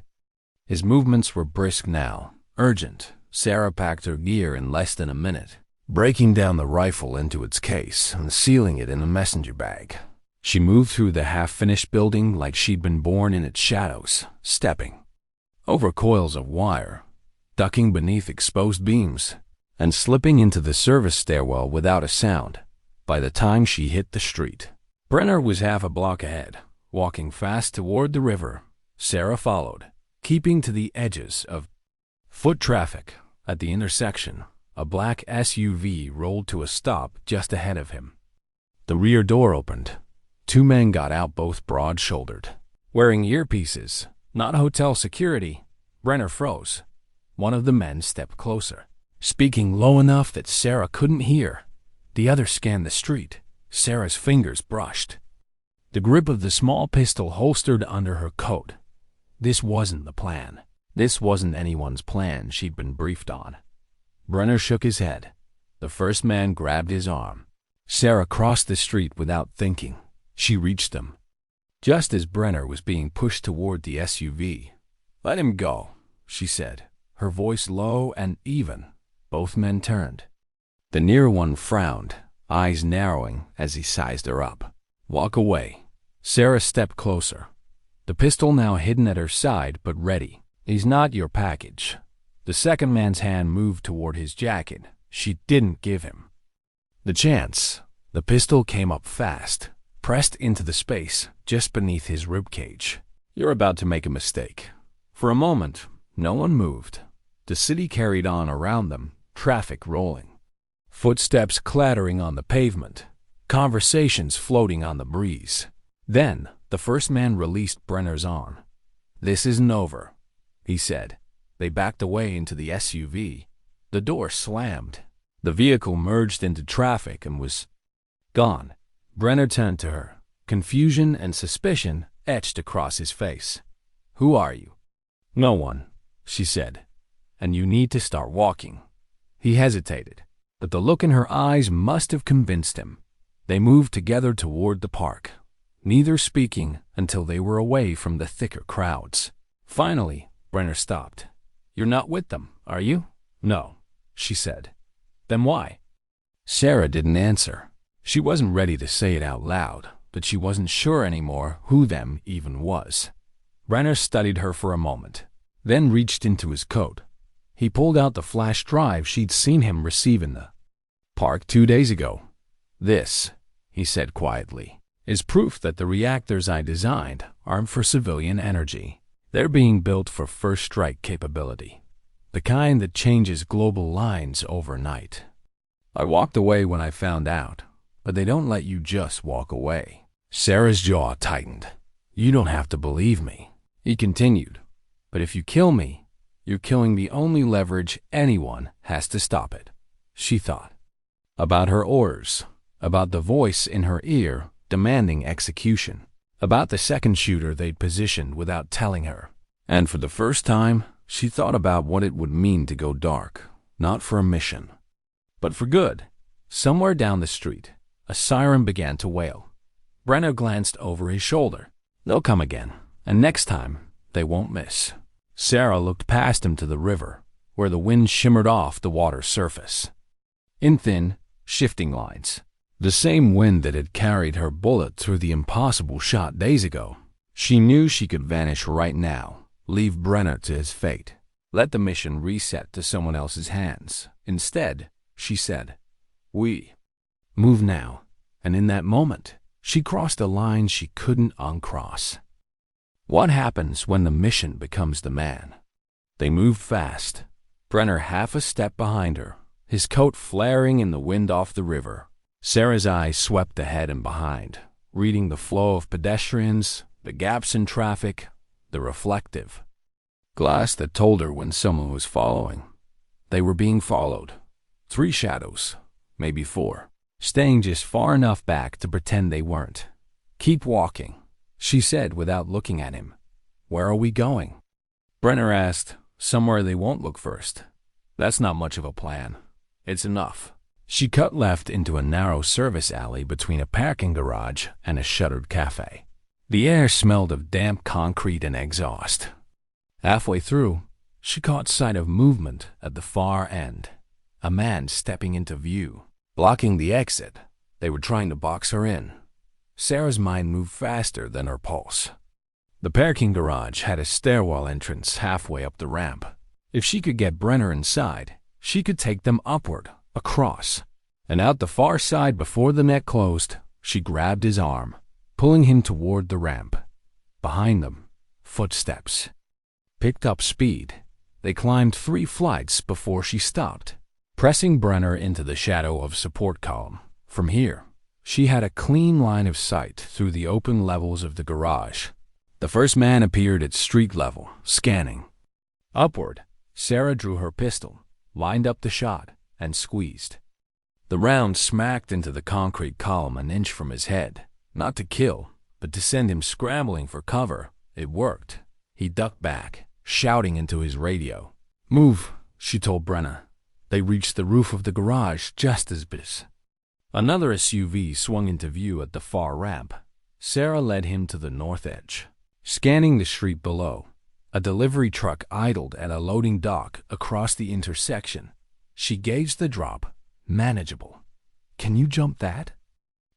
His movements were brisk now, urgent. Sarah packed her gear in less than a minute, breaking down the rifle into its case and sealing it in a messenger bag. She moved through the half-finished building like she'd been born in its shadows, stepping over coils of wire, ducking beneath exposed beams, and slipping into the service stairwell without a sound. By the time she hit the street, Brenner was half a block ahead, walking fast toward the river. Sarah followed, keeping to the edges of foot traffic. At the intersection, a black SUV rolled to a stop just ahead of him. The rear door opened. Two men got out, both broad-shouldered, wearing earpieces. Not hotel security. Brenner froze. One of the men stepped closer, speaking low enough that Sarah couldn't hear. The other scanned the street. Sarah's fingers brushed the grip of the small pistol holstered under her coat. This wasn't the plan. This wasn't anyone's plan she'd been briefed on. Brenner shook his head. The first man grabbed his arm. Sarah crossed the street without thinking. She reached him, just as Brenner was being pushed toward the SUV. "Let him go," she said, her voice low and even. Both men turned. The near one frowned, eyes narrowing as he sized her up. "Walk away." Sarah stepped closer, the pistol now hidden at her side but ready. "He's not your package." The second man's hand moved toward his jacket. She didn't give him the chance. The pistol came up fast, pressed into the space just beneath his ribcage. "You're about to make a mistake." For a moment, no one moved. The city carried on around them, traffic rolling, footsteps clattering on the pavement, conversations floating on the breeze. Then, the first man released Brenner's arm. "This isn't over," he said. They backed away into the SUV. The door slammed. The vehicle merged into traffic and was gone. Brenner turned to her. Confusion and suspicion etched across his face. "Who are you?" "No one," she said. "And you need to start walking." He hesitated, but the look in her eyes must have convinced him. They moved together toward the park, neither speaking until they were away from the thicker crowds. Finally, Brenner stopped. "You're not with them, are you?" "No," she said. "Then why?" Sarah didn't answer. She wasn't ready to say it out loud, but she wasn't sure anymore who them even was. Brenner studied her for a moment, then reached into his coat. He pulled out the flash drive she'd seen him receive in the park 2 days ago. "This," he said quietly, "is proof that the reactors I designed aren't for civilian energy. They're being built for first-strike capability, the kind that changes global lines overnight. I walked away when I found out, but they don't let you just walk away." Sarah's jaw tightened. "You don't have to believe me," he continued. "But if you kill me, you're killing the only leverage anyone has to stop it." She thought about her orders, about the voice in her ear demanding execution, about the second shooter they'd positioned without telling her. And for the first time, she thought about what it would mean to go dark, not for a mission, but for good. Somewhere down the street, a siren began to wail. Brenner glanced over his shoulder. "They'll come again, and next time, they won't miss." Sarah looked past him to the river, where the wind shimmered off the water's surface in thin, shifting lines. The same wind that had carried her bullet through the impossible shot days ago. She knew she could vanish right now, leave Brenner to his fate, let the mission reset to someone else's hands. Instead, she said, "We move now." And in that moment, she crossed a line she couldn't uncross. What happens when the mission becomes the man? They moved fast, Brenner half a step behind her, his coat flaring in the wind off the river. Sarah's eyes swept ahead and behind, reading the flow of pedestrians, the gaps in traffic, the reflective glass that told her when someone was following. They were being followed. 3 shadows, maybe 4, staying just far enough back to pretend they weren't. "Keep walking," she said without looking at him. "Where are we going?" Brenner asked. "Somewhere they won't look first." "That's not much of a plan." "It's enough." She cut left into a narrow service alley between a parking garage and a shuttered cafe. The air smelled of damp concrete and exhaust. Halfway through, she caught sight of movement at the far end. A man stepping into view, blocking the exit. They were trying to box her in. Sarah's mind moved faster than her pulse. The parking garage had a stairwell entrance halfway up the ramp. If she could get Brenner inside, she could take them upward, across, and out the far side before the net closed. She grabbed his arm, pulling him toward the ramp. Behind them, footsteps picked up speed. They climbed 3 flights before she stopped, pressing Brenner into the shadow of support column. From here, she had a clean line of sight through the open levels of the garage. The first man appeared at street level, scanning. Upward, Sarah drew her pistol, lined up the shot, and squeezed. The round smacked into the concrete column an inch from his head, not to kill, but to send him scrambling for cover. It worked. He ducked back, shouting into his radio. "Move," she told Brenner. They reached the roof of the garage just as biz. Another SUV swung into view at the far ramp. Sarah led him to the north edge. Scanning the street below, a delivery truck idled at a loading dock across the intersection. She gauged the drop. Manageable. "Can you jump that?"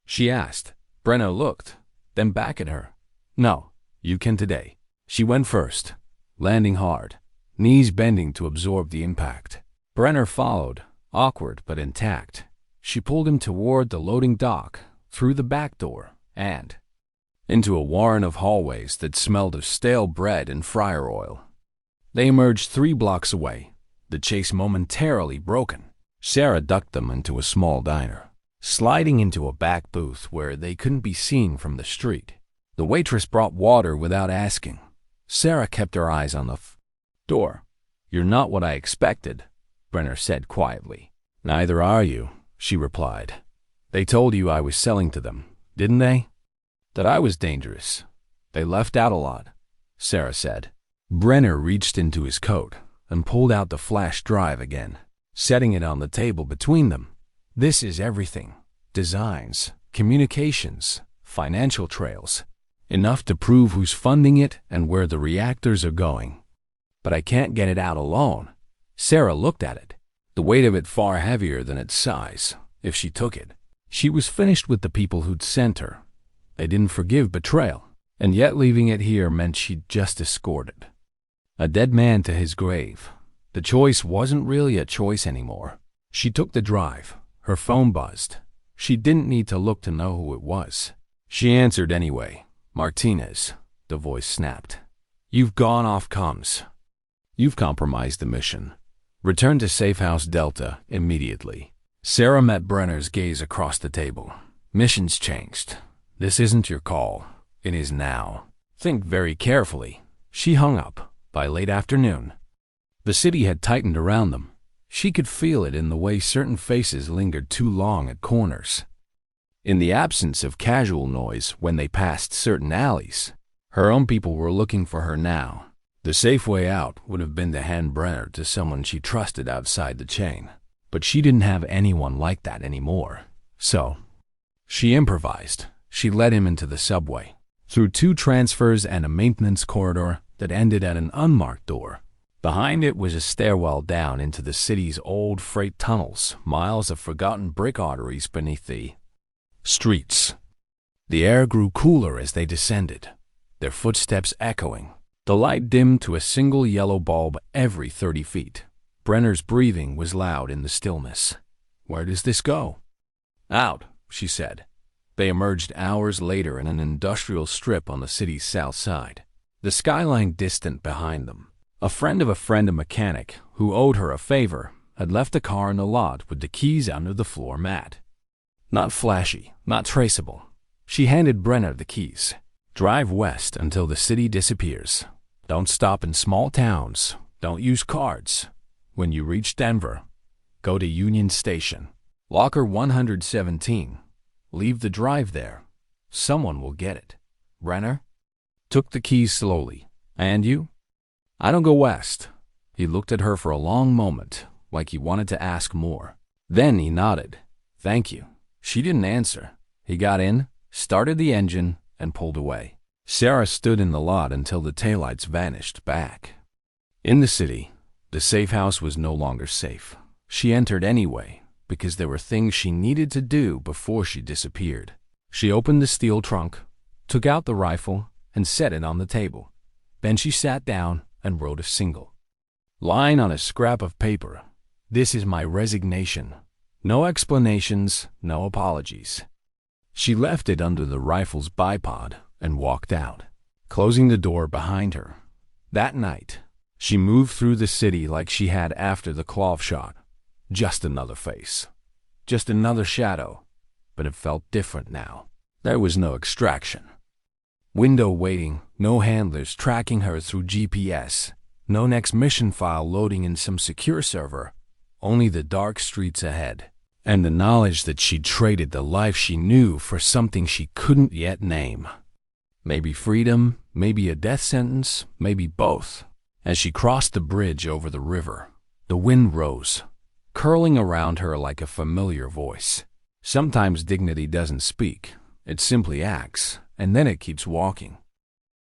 she asked. Brenner looked, then back at her. "No, you can today." She went first, landing hard, knees bending to absorb the impact. Brenner followed, awkward but intact. She pulled him toward the loading dock, through the back door, and into a warren of hallways that smelled of stale bread and fryer oil. They emerged 3 blocks away, the chase momentarily broken. Sarah ducked them into a small diner, sliding into a back booth where they couldn't be seen from the street. The waitress brought water without asking. Sarah kept her eyes on the door. "You're not what I expected," Brenner said quietly. "Neither are you," she replied. "They told you I was selling to them, didn't they? That I was dangerous. They left out a lot," Sarah said. Brenner reached into his coat and pulled out the flash drive again, setting it on the table between them. "This is everything. Designs, communications, financial trails. Enough to prove who's funding it and where the reactors are going. But I can't get it out alone." Sarah looked at it, the weight of it far heavier than its size, if she took it. She was finished with the people who'd sent her. They didn't forgive betrayal, and yet leaving it here meant she'd just escorted a dead man to his grave. The choice wasn't really a choice anymore. She took the drive. Her phone buzzed. She didn't need to look to know who it was. She answered anyway. "Martinez," the voice snapped. "You've gone off comms. You've compromised the mission. Return to Safe House Delta immediately." Sarah met Brenner's gaze across the table. "Mission's changed. This isn't your call. It is now. Think very carefully." She hung up. By late afternoon, the city had tightened around them. She could feel it in the way certain faces lingered too long at corners, in the absence of casual noise when they passed certain alleys. Her own people were looking for her now. The safe way out would have been to hand Brenner to someone she trusted outside the chain, but she didn't have anyone like that anymore. So she improvised. She led him into the subway, through 2 transfers and a maintenance corridor that ended at an unmarked door. Behind it was a stairwell down into the city's old freight tunnels, miles of forgotten brick arteries beneath the streets. The air grew cooler as they descended, their footsteps echoing. The light dimmed to a single yellow bulb every 30 feet. Brenner's breathing was loud in the stillness. "Where does this go?" "Out," she said. They emerged hours later in an industrial strip on the city's south side, the skyline distant behind them. A friend, a mechanic, who owed her a favor, had left the car in the lot with the keys under the floor mat. Not flashy, not traceable. She handed Brenner the keys. "Drive west until the city disappears. Don't stop in small towns. Don't use cards. When you reach Denver, go to Union Station. Locker 117. Leave the drive there. Someone will get it." Brenner took the keys slowly. "And you?" "I don't go west." He looked at her for a long moment, like he wanted to ask more. Then he nodded. "Thank you." She didn't answer. He got in, started the engine, and pulled away. Sarah stood in the lot until the taillights vanished back. In the city, the safe house was no longer safe. She entered anyway, because there were things she needed to do before she disappeared. She opened the steel trunk, took out the rifle, and set it on the table. Then she sat down and wrote a single line on a scrap of paper. "This is my resignation. No explanations, no apologies." She left it under the rifle's bipod and walked out, closing the door behind her. That night, she moved through the city like she had after the cloth shot. Just another face, just another shadow, but it felt different now. There was no extraction. Window waiting, no handlers tracking her through GPS, no next mission file loading in some secure server, only the dark streets ahead, and the knowledge that she'd traded the life she knew for something she couldn't yet name. Maybe freedom, maybe a death sentence, maybe both. As she crossed the bridge over the river, the wind rose, curling around her like a familiar voice. Sometimes dignity doesn't speak, it simply acts, and then it keeps walking.